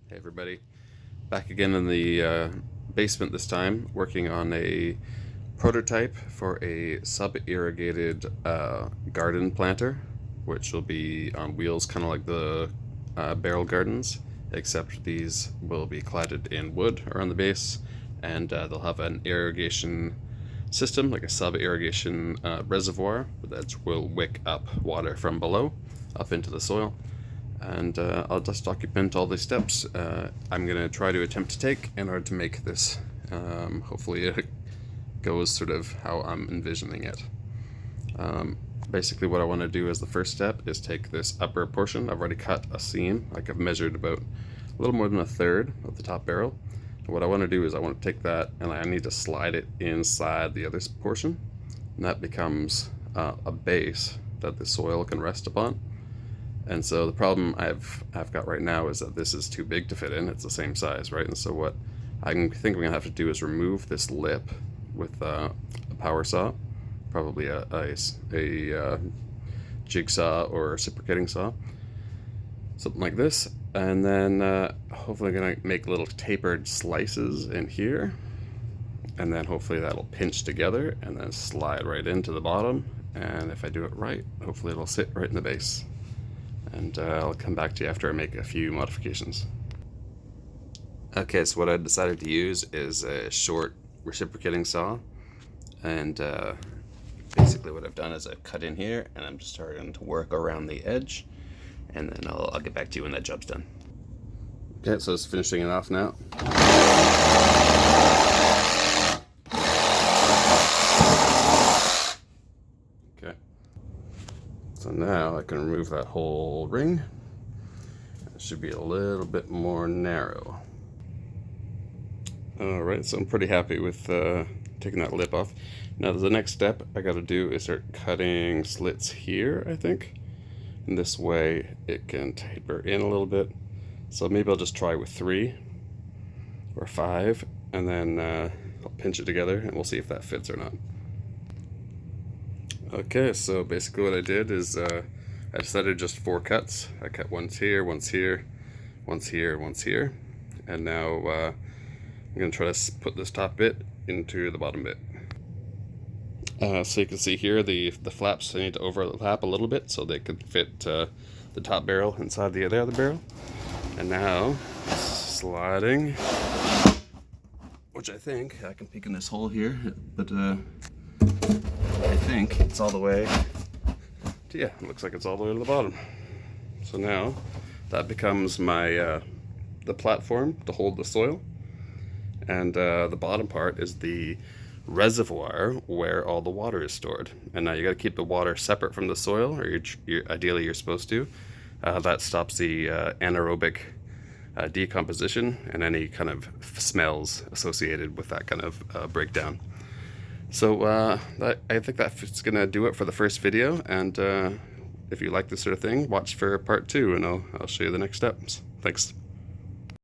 Hey everybody, back again in the basement this time, working on a prototype for a sub-irrigated garden planter, which will be on wheels kind of like the barrel gardens, except these will be cladded in wood around the base, and they'll have an irrigation system, like a sub-irrigation reservoir that will wick up water from below up into the soil. And I'll just document all the steps I'm going to try to attempt to take in order to make this. Hopefully it goes sort of how I'm envisioning it. Basically what I want to do as the first step is take this upper portion. I've already cut a seam, like I've measured about a little more than a third of the top barrel. And what I want to do is I want to take that and I need to slide it inside the other portion. And that becomes a base that the soil can rest upon. And so the problem I've got right now is that this is too big to fit in. It's the same size, right? And so what I think we're gonna have to do is remove this lip with a power saw, probably a jigsaw or reciprocating saw, something like this. And then hopefully I'm gonna make little tapered slices in here. And then hopefully that'll pinch together and then slide right into the bottom. And if I do it right, hopefully it'll sit right in the base. And I'll come back to you after I make a few modifications. Okay, so what I decided to use is a short reciprocating saw, and basically what I've done is I've cut in here and I'm just starting to work around the edge, and then I'll get back to you when that job's done. Okay, so it's finishing it off now. So now I can remove that whole ring. It should be a little bit more narrow. Alright, so I'm pretty happy with taking that lip off. Now the next step I gotta do is start cutting slits here, I think. And this way it can taper in a little bit. So maybe I'll just try with 3 or 5 and then I'll pinch it together and we'll see if that fits or not. Okay, so basically what I did is I decided just 4 cuts. I cut once here, once here, once here, once here, and now I'm going to try to put this top bit into the bottom bit. So you can see here the flaps need to overlap a little bit so they could fit the top barrel inside the other barrel. And now sliding, which I think I can peek in this hole here, but I think it's all the way to, yeah, it looks like it's all the way to the bottom. So now that becomes my the platform to hold the soil, and the bottom part is the reservoir where all the water is stored. And now you got to keep the water separate from the soil, or ideally you're supposed to. That stops the anaerobic decomposition and any kind of smells associated with that kind of breakdown. So I think that's gonna do it for the first video, and if you like this sort of thing, watch for part 2 and I'll show you the next steps. Thanks.